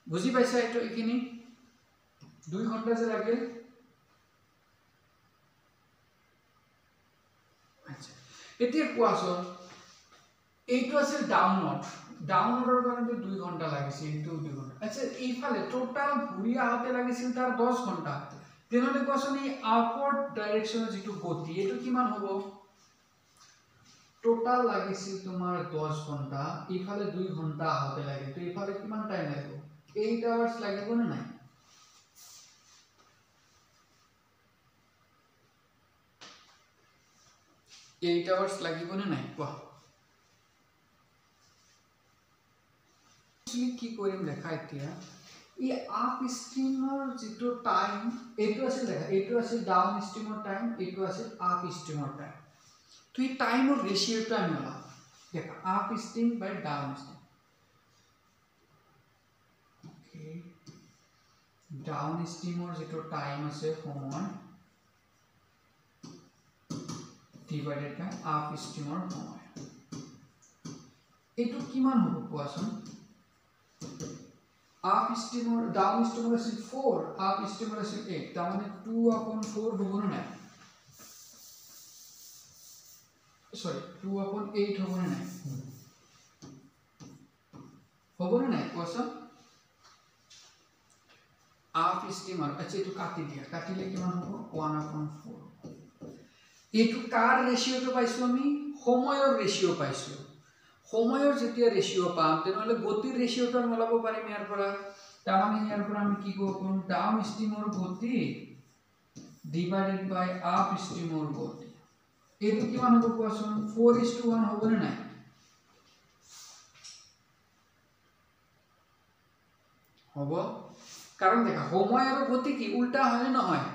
বুজি পাইছা এইটো? এইখিনি 2 ঘণ্টা যে লাগিল। আচ্ছা, এতিয়া কোৱাচোন, এইটো আছিল ডাউনলোড, ডাউনলোডৰ কাৰণে 2 ঘণ্টা লাগিছিল, এইটো 2 ঘণ্টা। আচ্ছা, এইফালে টোটাল ঘূৰি আহোঁতে লাগিছিল তাৰ 10 ঘণ্টা। তেনেহ'লে কোৱাচোন, এই আপৱাৰ্ড ডাইৰেকশ্যনৰ যিটো গতি, এইটো কিমান হ'ব? টোটাল লাগিছিল তোমাৰ 10 ঘণ্টা, ইফালে 2 ঘণ্টা আহোঁতে লাগে, তো ইফালে কিমান টাইম লাগিব? 8 আৱাৰ্স লাগিব নে নাই? এইট আৱাৰ্স লাগিব নে নাই কোৱা? কি কৰিম দেখা, এতিয়া এই আপ ষ্ট্ৰীমৰ যিটো টাইম, এইটো আছিল দেখা, এইটো আছিল ডাউন ষ্ট্ৰীমৰ টাইম, এইটো আছিল আপ ষ্ট্ৰীমৰ টাইম। তো এই টাইমৰ ৰেচিঅ'টো আমি ওলাম, দেখা, আপ ষ্ট্ৰীম বাই ডাউন ষ্ট্ৰীম। ডাউন ষ্ট্ৰীমৰ যিটো টাইম আছে সময় ডিভাইডেড বাই আপ ষ্ট্ৰীমৰ সময়, এইটো কিমান হ'ব কোৱাচোন? আপ ষ্ট্ৰীমৰ ডাউন ষ্ট্ৰীমৰ আছিল 4, আপ ষ্ট্ৰীমৰ আছিল 8, তাৰমানে 2/4 হ'ব নে নাই? সৰি, 2/8 হ'ব নে নাই? হ'ব নে নাই কোৱাচোন? আপ ষ্ট্ৰীমৰ, আচ্ছা এইটো কাটি দিয়া, কাটিলে কিমান হ'ব? 1/4। এইটো কাৰ ৰেচিঅ'টো পাইছোঁ আমি? সময়ৰ ৰেচিঅ' পাইছোঁ। সময়ৰ যেতিয়া ৰেচিঅ' পাম, তেনেহ'লে গতিৰ ৰেচিঅ'টো আমি ওলাব পাৰিম ইয়াৰ পৰা। তাৰমানে ইয়াৰ পৰা আমি কি ক'ব পাৰোঁ? ডাউন ষ্ট্ৰীমৰ গতি ডিভাইডেড বাই আপ ষ্ট্ৰীমৰ গতি। এইটো কিমান হ'ব কোৱাচোন? 4:1 হ'ব নে নাই? হ'ব, কাৰণ দেখা, সময় আৰু গতি কি উল্টা হয় নে নহয়?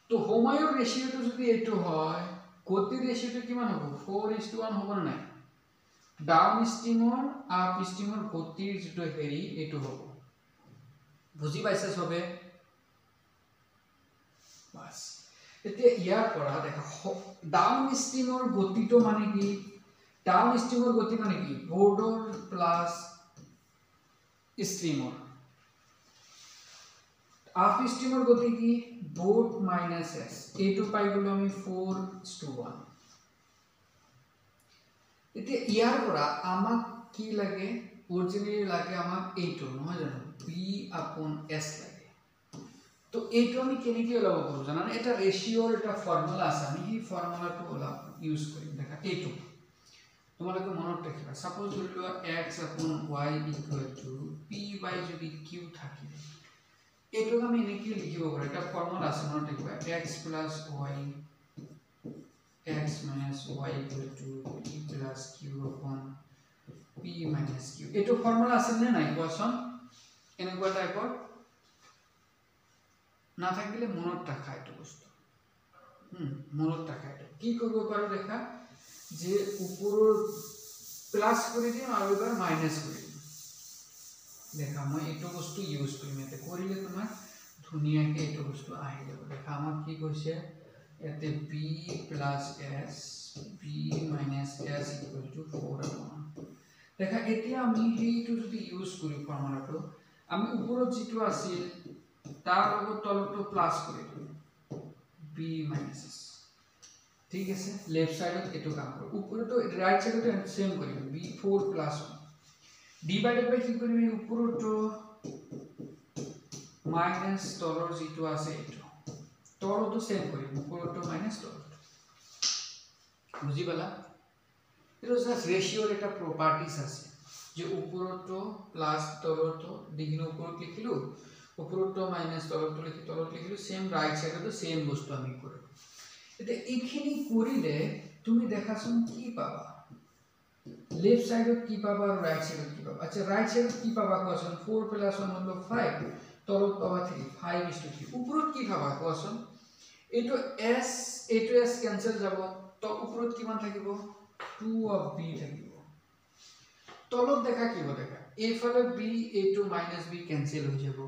তো সময়ৰ ৰেচিঅ'টো যদি এইটো হয়, গতিৰ ৰেচিঅ'টো কিমান হ'ব? 4:1 হ'ব নে নাই? ডাউন ষ্ট্ৰীমৰ আপ ষ্ট্ৰীমৰ গতিৰ যেটো হেৰি এটো হ'ব বুজি পাইছে সবে বাস এতিয়া ইয়াৰ পৰা দেখা ডাউন ষ্ট্ৰীমৰ গতিটো মানে কি ডাউন ষ্ট্ৰীমৰ গতি মানে কি বৰ্ডৰ প্লাস ষ্ট্ৰীমৰ আপ ষ্ট্ৰীমৰ গতি কি বৰ্ড মাইনাস s এইটো পাই গলো আমি 4:1 এতিয়া ইয়াৰ পৰা আমাক কি লাগে অৰিজিনালি লাগে আমাক এইটো নহয় জানো b/s লাগে তো এইটো আমি কেনেকৈ ওলাব পাৰো জানানে এটা ৰেশিওৰ এটা ফৰ্মুলা আছে আমি এই ফৰ্মুলাটো ওলাব ইউজ কৰিম দেখা এইটো তোমালোকে মনত ৰাখিবা সাপোজ ধৰি লোৱা x/y p/ যদি q থাকে এইটো আমি এনেকৈ লিখিব পাৰো এটা ফৰ্মুলা আছে মনত ৰাখিবা x + y x minus y equal to p plus q upon p minus q এটো ফর্মুলা আছে না নাই কোৱাচোন এনেকুৱা টাইপৰ না থাকিলে মনত ৰাখা এটো বস্তু মনত ৰাখা কি কৰিব পাৰো দেখা যে ওপৰৰ প্লাস কৰি দিম আৰু এবাৰ মাইনাস কৰি দিম দেখা মই এটো বস্তু ইউজ কৰিম এতে কৰিলে তোমাৰ ধুনিয়াকে এটো বস্তু আহি যাব দেখা আমাক কি কৈছে এতে b plus s b minus s equal to 4/1 দেখা এতিয়া আমি এইটো যদি ইউজ করি ফর্মুলাটো আমি উপৰত যেটো আছিল তাৰ লগত তলটো প্লাস কৰি দিম b minus s ঠিক আছে লেফট সাইডত এটো কাম কৰিব উপৰটো ৰাইট সাইডত সেম কৰিম b4 plus 1 ডিভাইডেড বাই কি কৰিম উপৰটো মাইনাস তলৰ যেটো আছে এটো তলটো সেম কৰিম উপৰটো মাইনাস তলটো বুজি পালা এটো জাস্ট ৰেশিওৰ এটা প্ৰপাৰ্টিজ আছে যে উপৰটো প্লাস তলটো দিগিন উপৰত লিখিলো উপৰটো মাইনাস তলটো লিখি তলত লিখিলো সেম ৰাইট সাইডটো সেম বস্তু আমি কৰিম এটা এইখিনি কৰিলে তুমি দেখাছোন কি পাবা লেফট সাইডত কি পাবা আৰু ৰাইট সাইডত কি পাবা আচ্ছা ৰাইট সাইডত কি পাবা কোৱাচোন 4 + 1 হলো 5 তলত পাবা 3 5:3 উপৰত কি পাবা কোৱাচোন এটো s ক্যান্সেল যাব তো উপৰত কিমান থাকিব 2 of b থাকিব তলত দেখা কি হ'ব দেখা এইফালে b a2 - b ক্যান্সেল হৈ যাব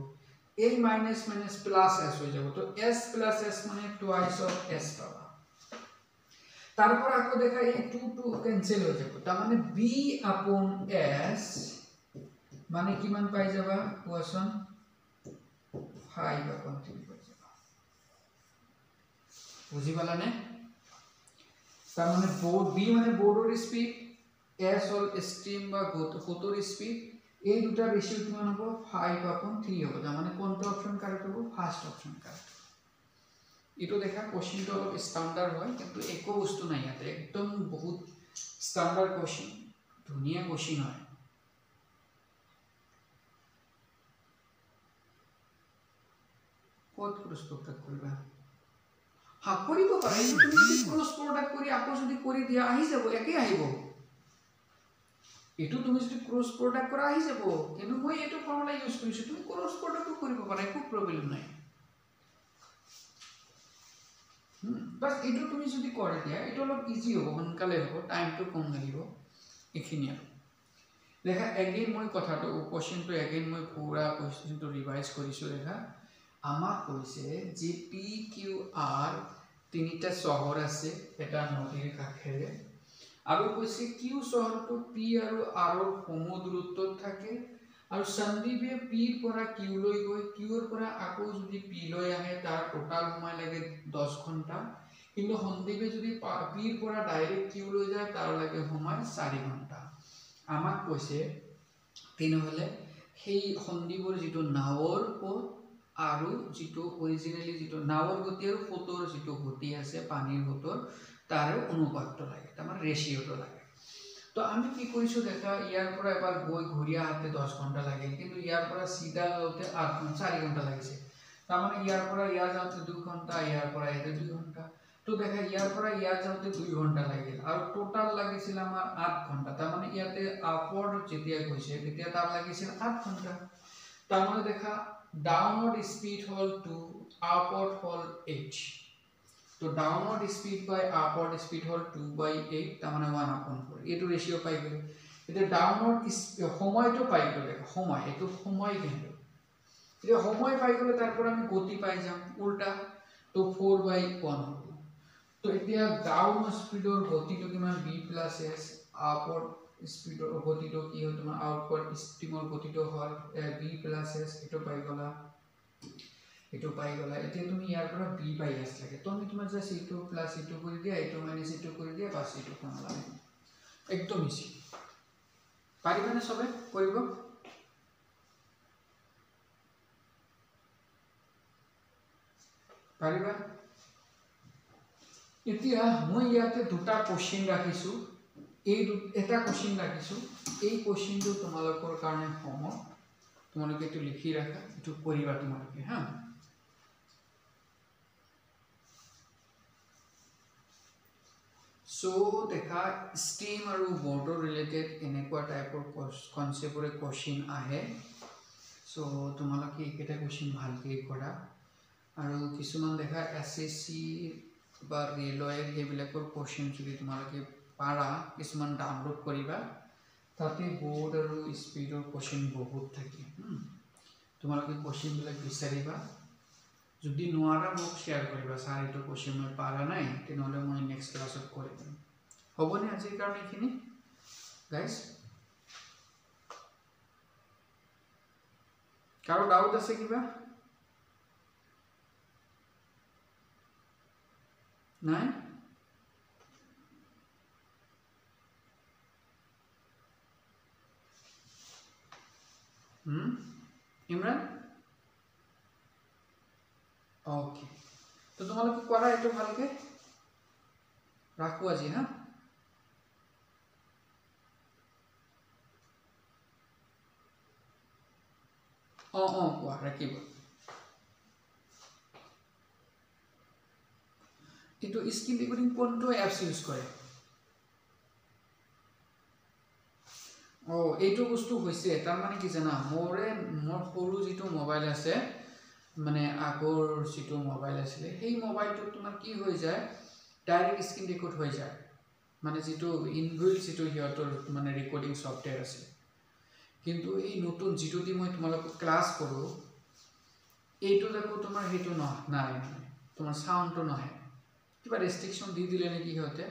a minus minus plus s হৈ যাব তো s plus s মানে টুৱাইস অফ s পাবা তাৰপৰ আকৌ দেখা এই 2 ক্যান্সেল হৈ যাব তাৰ মানে b/s মানে কিমান পাই যাবা কোৱাচোন 5/3 পাই যাবা বুজি পালানে তাৰ মানে বোৰ্ড b মানে বোৰ্ডৰ স্পিড s হল স্ট্ৰিম বা ফটোৰ স্পিড এই দুটা ৰেশিও কিমান হ'ব 5/3 হ'ব তাৰ মানে কোনটো অপশন কারেক্ট হ'ব ফার্স্ট অপশন কারেক্ট এটো দেখা কোশ্চেনটো অলপ স্ট্যান্ডার্ড হয় কিন্তু একো বস্তু নাই ইয়াতে একদম বহুত স্ট্যান্ডার্ড কোশ্চেন ধুনিয়া কোশ্চেন হয় কত ক্রস প্রডাক্ট কৰিবা হা কৰিব পাৰা তুমি যদি ক্ৰস প্ৰডাক্ট কৰি আকৌ যদি কৰি দিয়া আহি যাব একে আহিব এটো তুমি যদি ক্ৰস প্ৰডাক্ট কৰা আহি যাব কিন্তু মই এটো ফৰ্মুলা ইউজ কৰিছো তুমি ক্ৰস প্ৰডাক্টও কৰিব পাৰা একো প্ৰবলেম নাই বাস এটো তুমি যদি কৰে দিয়া এটো অলপ ইজি হ'ব সোনকালে হ'ব টাইমটো কম লাগিব এখিনি আৰু দেখা এগেইন মই কথাটো কোশ্চেনটো এগেইন মই পুৰা কোশ্চেনটো ৰিভাইজ কৰিছো দেখা আমাক কৈছে যে পি কিউ আৰ তিনিটা চহৰ আছে এটা নদীৰ কাষেৰে আৰু কৈছে কিউ চহৰটো পি আৰু আৰৰ সমদূৰত্বত থাকে আৰু সন্দীপে পি ৰ পৰা কিউ লৈ গৈ কিউৰ পৰা আকৌ যদি পি লৈ আহে তাৰ টোটাল সময় লাগে 10 ঘন্টা কিন্তু সন্দীপে যদি পি ৰ পৰা ডাইৰেক্ট কিউ লৈ যায় তাৰ লাগে সময় 4 ঘন্টা আমাক কৈছে তিনহলে সেই সন্দীপৰ যেটো নাৱৰ পথ আৰু যেটো অৰিজিনালি যেটো নাৱৰ গতি আৰু ফটোৰ যেটো গতি আছে পানীৰ গতৰ তাৰ অনুপাতটো লাগে তাৰ ৰেশিওটো লাগে তো আমি কি কৰিছো দেখা ইয়াৰ পৰা এবাৰ গৈ ঘূৰিয়া হাতে 10 ঘন্টা লাগে কিন্তু ইয়াৰ পৰা সিধা যাওতে 4 ঘন্টা লাগিছে তাৰ মানে ইয়াৰ পৰা ইয়া যাওতে 2 ঘন্টা ইয়াৰ পৰা ইয়াতে 2 ঘন্টা তো দেখা ইয়াৰ পৰা ইয়া যাওতে 2 ঘন্টা লাগিল আৰু টোটাল লাগিছিল আমাৰ 8 ঘন্টা তাৰ মানে ইয়াতে আপওয়াৰ্ড যেতিয়া গৈছে তেতিয়া তাৰ লাগিছিল 8 ঘন্টা তাৰ মানে দেখা ডাউনওয়াৰ্ড স্পিড হল 2 আপওয়াৰ্ড হল h তো ডাউনৱৰ্ড স্পীড বাই আপৱৰ্ড স্পীড হ'ল 2/8 তাৰমানে 1/4 এইটো ৰেচিঅ' পাই গ'লো এতিয়া ডাউনৱৰ্ড সময়টো পাই গ'লে সময় এইটো সময় কিন্তু এতিয়া সময় পাই গ'লে তাৰ পৰা আমি গতি পাই যাম উল্টা তো 4/1 হ'ব তো এতিয়া ডাউন স্পীডৰ গতিটো কিমান b + s আপৱৰ্ড স্পীডৰ গতিটো কি হয় তোমাৰ আউটৱৰ্ড ষ্ট্ৰীমৰ গতিটো হ'ল b + s এটো পাই গ'লা এতিয়া তুমি ইয়াৰ পৰা b পাই আছ লাগে তো আমি তোমাৰ জাস্ট এটো প্লাস এটো কৰি দিয়া এটো মাইনাস এটো কৰি দিয়া বাস এটো ফৰ্মুলা একদম ইজি পাৰিবানে সবে কৰিব পাৰিবা এতিয়া মই ইয়াতে দুটা কোশ্চেন ৰাখিছো এই এটা কোশ্চেন ৰাখিছো এই কোশ্চেনটো তোমালোকৰ কাৰণে হ'ব তোমালোকে এটো লিখি ৰাখা এটো কৰিবা তোমালোকে হা So देखा स्टीम और वाटर रिलेटेड এনেকুৱা টাইপৰ কনসেপ্টৰে কোশ্চেন আহে সো তোমালোকে এটা কোশ্চেন ভালকৈ কৰা আৰু কিছুমান দেখা এসএসসি বা ৰেলৱে এইবিলাকৰ কোশ্চেন যদি তোমালোকে পাৰা কিছুমান ডাউনলোড কৰিবা তাতে বোৰ্ড আৰু স্পিডৰ কোশ্চেন বহুত থাকে তোমালোকে কোশ্চেন বিলাক বিচাৰিবা যদি নোৱাৰা মোক শেয়াৰ কৰিবা স্যাৰ এটো কোশ্চেন মই পাৰা নাই তেনেহলে মই নেক্সট ক্লাছত কৰি দিম হ'বনে আজিৰ কাৰণে এখিনি গাইস কাৰো ডাউট আছে কিবা নাই ইমৰান ओके तो তোমালোকে কৰা এটো ভালকে ৰাখো আজি হা কোৱা ৰাখিব এটো স্ক্ৰীন ৰেকৰ্ডিং কোনটো এপছ ইউজ কৰে এইটো বস্তু হৈছে তাৰ মানে কি জানা মোৰ সৰু যিটো মোবাইল আছে মানে আগৰ যিটো মোবাইল আছিল সেই মোবাইলটো তোমাৰ কি হৈ যায় ডাইৰেক্ট স্ক্ৰীন ৰেকৰ্ড হৈ যায় মানে যিটো ইনবিল্ট যিটো হিয়তৰ মানে ৰেকৰ্ডিং সফটওয়্যাৰ আছে কিন্তু এই নতুন যিটো দি মই তোমালোক ক্লাস কৰো এইটো দেখো তোমাৰ হেতু নাই তোমাৰ সাউন্ডটো নহয় কিবা ৰেস্ট্ৰিকশন দি দিলে নেকি হতে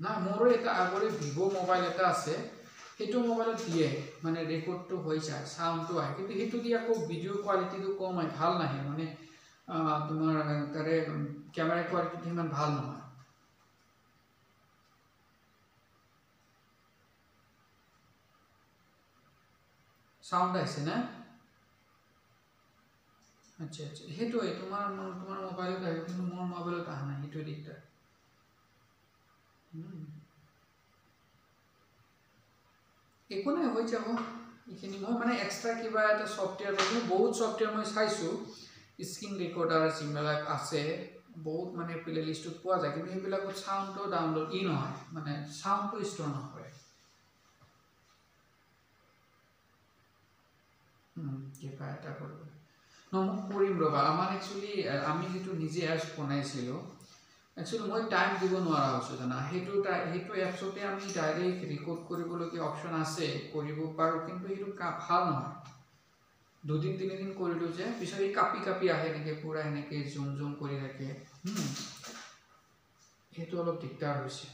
না মোৰো এটা আগৰে ভিভো মোবাইল এটা আছে হেতু মোবাইলত দিয়ে মানে ৰেকৰ্ডটো হৈ যায় সাউন্ডটো আহে কিন্তু হেতু দি আকৌ ভিডিও কোৱালিটিটো কম হয় ভাল নাহে মানে তোমাৰ তাৰে ক্যামেৰা কোৱালিটি ইমান ভাল নহয় সাউন্ড আছে না আচ্ছা আচ্ছা হেতু তোমাৰ মোবাইলত আহে কিন্তু মোৰ মোবাইলত আহা নাই হেতু দিকটা একো নাই হৈ যাব এখিনি মই মানে এক্সট্ৰা কিবা এটা সফটওয়্যাৰ মানে বহুত সফটওয়্যাৰ মই চাইছো স্ক্ৰীন ৰেকৰ্ডাৰ যিবিলাক আছে বহুত মানে প্লেলিষ্টত পোৱা যায় কিন্তু সেইবিলাকত সাউন্ডটো ডাউনলোড নহয় মানে সাউন্ডটো ষ্টৰ নহয় কিবা এটা কৰিব মই কৰিম ৰবা আমাৰ একচুয়ালি আমি যেটো নিজে এপছ বনাইছিলো একচুয়ালি মই টাইম দিব নোৱাৰা হৈছো জানা হেতু এপছতে আমি ডাইৰেক্ট ৰেকৰ্ড কৰিবলৈ অপচন আছে কৰিব পাৰো কিন্তু হেতু ভাল নহয় দুদিন তিনিদিন কৰিলো যে পিছত এই কাপি আহে নেকি পুৰা এনেকে জুম কৰি ৰাখে হেতু অলপ দিগদাৰ হৈছে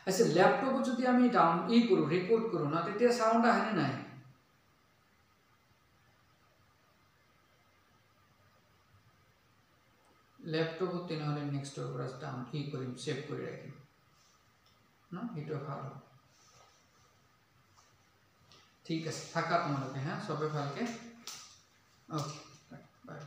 আচ্ছা ল্যাপটপত যদি আমি ডাউন কৰো ৰেকৰ্ড কৰো না তেতিয়া সাউন্ড আহে নাই ল্যাপটপ তেনেহলে নেক্সট পৰা ডাউন কৰিম সেভ কৰি ৰাখিম না হেতু ভাল ঠিক আছে থাকা তোমালোকে হ্যাঁ সবে ভালকে ওকে বাই